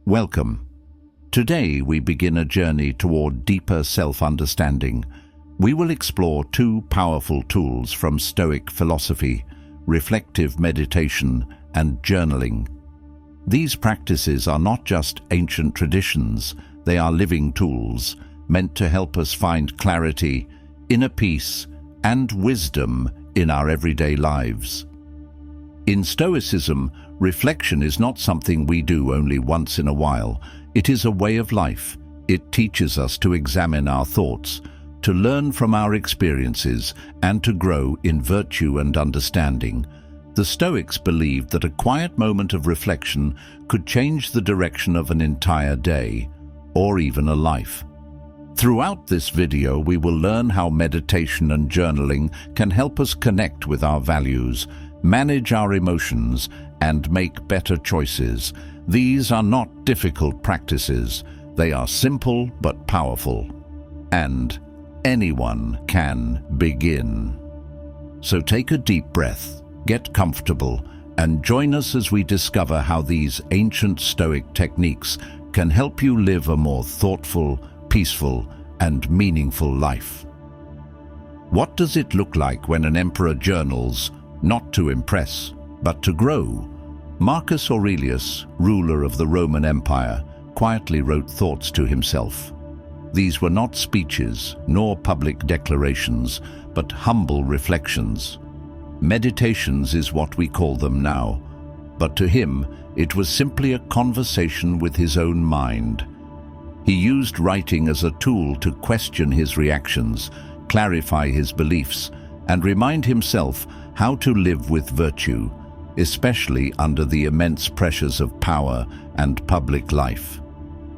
Welcome. Today we begin a journey toward deeper self-understanding. We will explore two powerful tools from Stoic philosophy: reflective meditation and journaling. These practices are not just ancient traditions, they are living tools meant to help us find clarity, inner peace, and wisdom in our everyday lives. In Stoicism, reflection is not something we do only once in a while. It is a way of life. It teaches us to examine our thoughts, to learn from our experiences, and to grow in virtue and understanding. The Stoics believed that a quiet moment of reflection could change the direction of an entire day, or even a life. Throughout this video, we will learn how meditation and journaling can help us connect with our values, manage our emotions, and make better choices. These are not difficult practices. They are simple but powerful. And anyone can begin. So take a deep breath, get comfortable, and join us as we discover how these ancient Stoic techniques can help you live a more thoughtful, peaceful, and meaningful life. What does it look like when an emperor journals, not to impress, but to grow? Marcus Aurelius, ruler of the Roman Empire, quietly wrote thoughts to himself. These were not speeches, nor public declarations, but humble reflections. Meditations is what we call them now, but to him it was simply a conversation with his own mind. He used writing as a tool to question his reactions, clarify his beliefs, and remind himself how to live with virtue, especially under the immense pressures of power and public life.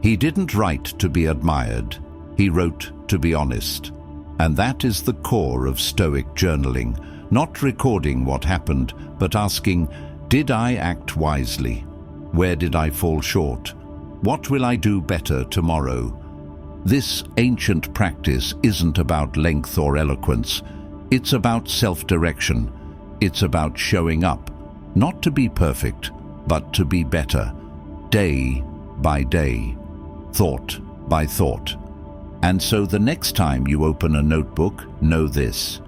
He didn't write to be admired, he wrote to be honest. And that is the core of Stoic journaling, not recording what happened, but asking, did I act wisely? Where did I fall short? What will I do better tomorrow? This ancient practice isn't about length or eloquence. It's about self-direction. It's about showing up, not to be perfect, but to be better, day by day, thought by thought. And so the next time you open a notebook, know this: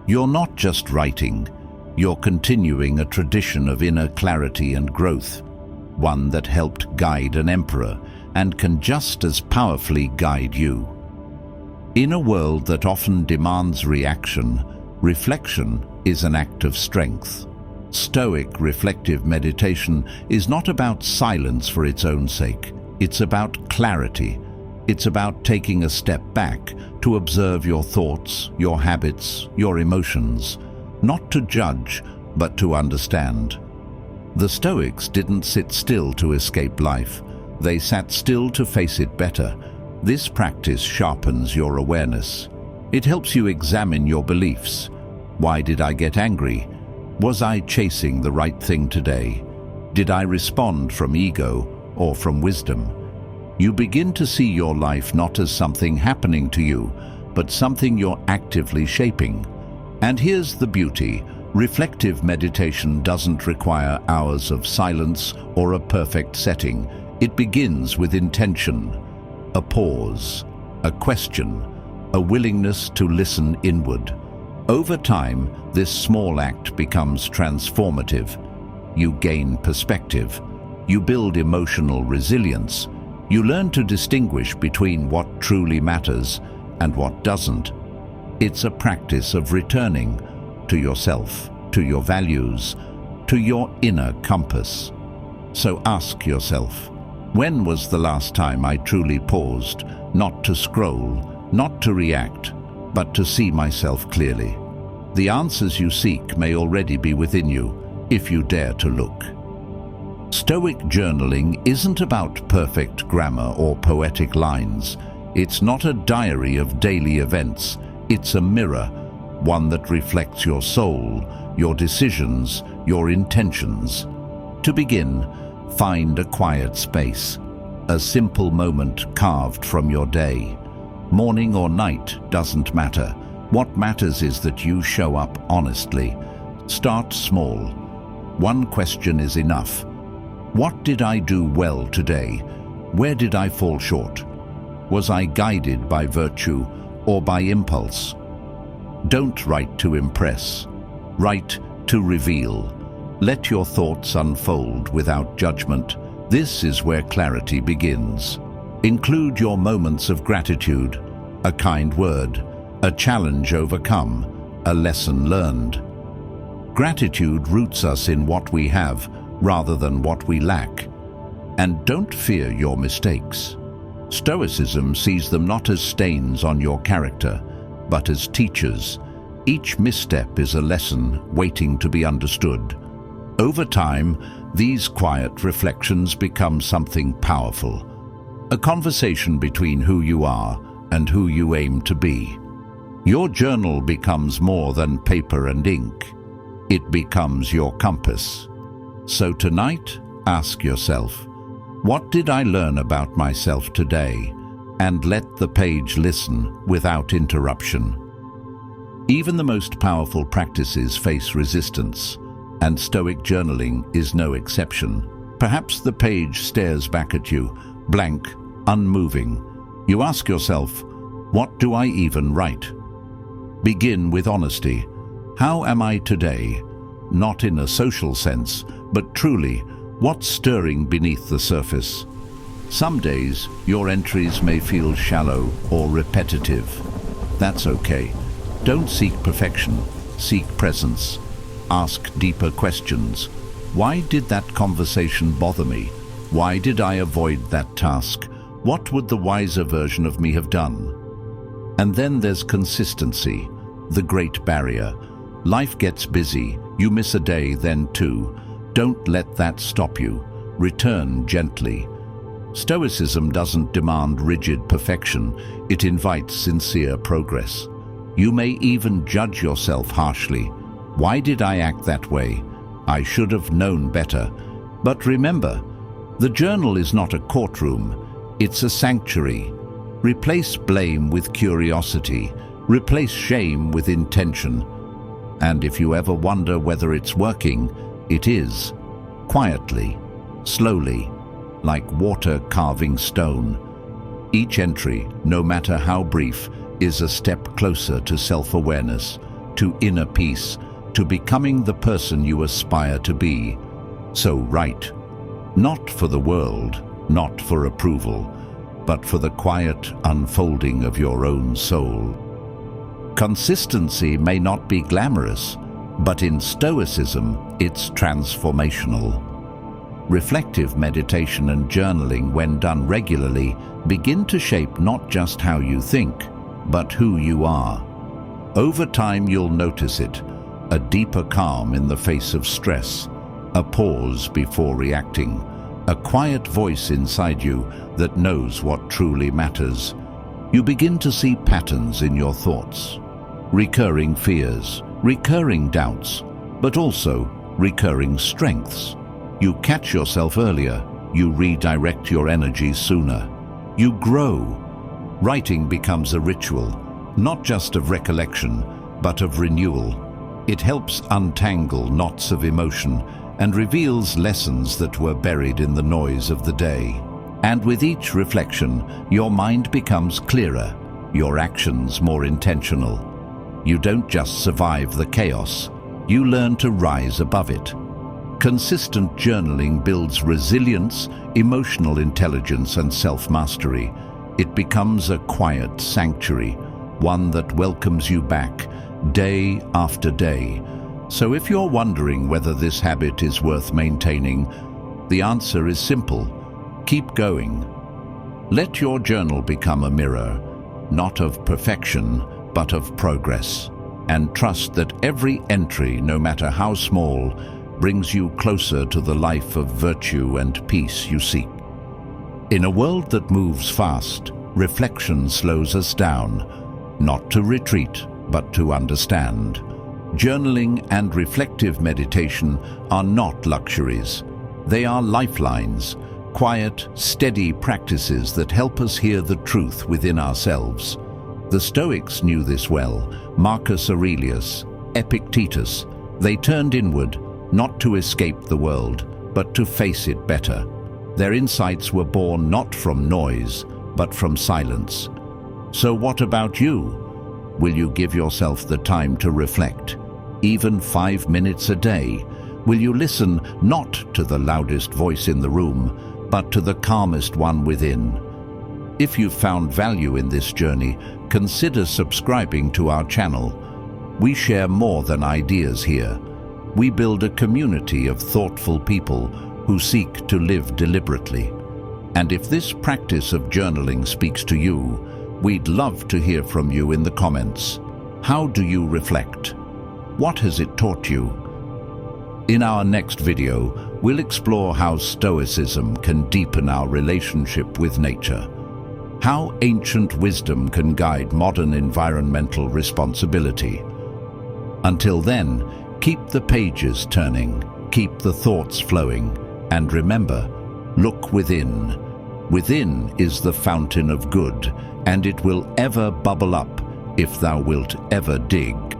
you're not just writing, you're continuing a tradition of inner clarity and growth, one that helped guide an emperor and can just as powerfully guide you. In a world that often demands reaction, reflection is an act of strength. Stoic reflective meditation is not about silence for its own sake. It's about clarity. It's about taking a step back to observe your thoughts, your habits, your emotions, not to judge, but to understand. The Stoics didn't sit still to escape life. They sat still to face it better. This practice sharpens your awareness. It helps you examine your beliefs. Why did I get angry? Was I chasing the right thing today? Did I respond from ego or from wisdom? You begin to see your life not as something happening to you, but something you're actively shaping. And here's the beauty: reflective meditation doesn't require hours of silence or a perfect setting. It begins with intention, a pause, a question, a willingness to listen inward. Over time, this small act becomes transformative. You gain perspective. You build emotional resilience. You learn to distinguish between what truly matters and what doesn't. It's a practice of returning to yourself, to your values, to your inner compass. So ask yourself, when was the last time I truly paused, not to scroll, not to react, but to see myself clearly? The answers you seek may already be within you, if you dare to look. Stoic journaling isn't about perfect grammar or poetic lines. It's not a diary of daily events. It's a mirror, one that reflects your soul, your decisions, your intentions. To begin, find a quiet space, a simple moment carved from your day. Morning or night doesn't matter. What matters is that you show up honestly. Start small. One question is enough. What did I do well today? Where did I fall short? Was I guided by virtue or by impulse? Don't write to impress. Write to reveal. Let your thoughts unfold without judgment. This is where clarity begins. Include your moments of gratitude, a kind word, a challenge overcome, a lesson learned. Gratitude roots us in what we have rather than what we lack. And don't fear your mistakes. Stoicism sees them not as stains on your character, but as teachers. Each misstep is a lesson waiting to be understood. Over time, these quiet reflections become something powerful. A conversation between who you are and who you aim to be. Your journal becomes more than paper and ink. It becomes your compass. So tonight, ask yourself, what did I learn about myself today? And let the page listen without interruption. Even the most powerful practices face resistance, and Stoic journaling is no exception. Perhaps the page stares back at you, blank, unmoving. You ask yourself, what do I even write? Begin with honesty. How am I today? Not in a social sense, but truly, what's stirring beneath the surface? Some days, your entries may feel shallow or repetitive. That's okay. Don't seek perfection, seek presence. Ask deeper questions. Why did that conversation bother me? Why did I avoid that task? What would the wiser version of me have done? And then there's consistency, the great barrier. Life gets busy, you miss a day, then two. Don't let that stop you. Return gently. Stoicism doesn't demand rigid perfection, it invites sincere progress. You may even judge yourself harshly. Why did I act that way? I should have known better. But remember, the journal is not a courtroom, it's a sanctuary. Replace blame with curiosity, replace shame with intention. And if you ever wonder whether it's working, it is. Quietly, slowly, like water carving stone. Each entry, no matter how brief, is a step closer to self-awareness, to inner peace, to becoming the person you aspire to be. So write, not for the world, not for approval, but for the quiet unfolding of your own soul. Consistency may not be glamorous, but in Stoicism, it's transformational. Reflective meditation and journaling, when done regularly, begin to shape not just how you think, but who you are. Over time, you'll notice it, a deeper calm in the face of stress, a pause before reacting, a quiet voice inside you that knows what truly matters. You begin to see patterns in your thoughts, recurring fears, recurring doubts, but also recurring strengths. You catch yourself earlier, you redirect your energy sooner. You grow. Writing becomes a ritual, not just of recollection, but of renewal. It helps untangle knots of emotion and reveals lessons that were buried in the noise of the day. And with each reflection, your mind becomes clearer, your actions more intentional. You don't just survive the chaos, you learn to rise above it. Consistent journaling builds resilience, emotional intelligence, and self-mastery. It becomes a quiet sanctuary, one that welcomes you back day after day. So if you're wondering whether this habit is worth maintaining, the answer is simple. Keep going. Let your journal become a mirror, not of perfection, but of progress. And trust that every entry, no matter how small, brings you closer to the life of virtue and peace you seek. In a world that moves fast, reflection slows us down, not to retreat, but to understand. Journaling and reflective meditation are not luxuries. They are lifelines, quiet, steady practices that help us hear the truth within ourselves. The Stoics knew this well. Marcus Aurelius, Epictetus, they turned inward, not to escape the world, but to face it better. Their insights were born not from noise, but from silence. So what about you? Will you give yourself the time to reflect, even 5 minutes a day? Will you listen not to the loudest voice in the room, but to the calmest one within? If you've found value in this journey, consider subscribing to our channel. We share more than ideas here. We build a community of thoughtful people who seek to live deliberately. And if this practice of journaling speaks to you, we'd love to hear from you in the comments. How do you reflect? What has it taught you? In our next video, we'll explore how Stoicism can deepen our relationship with nature, how ancient wisdom can guide modern environmental responsibility. Until then, keep the pages turning, keep the thoughts flowing, and remember, look within. Within is the fountain of good, and it will ever bubble up if thou wilt ever dig.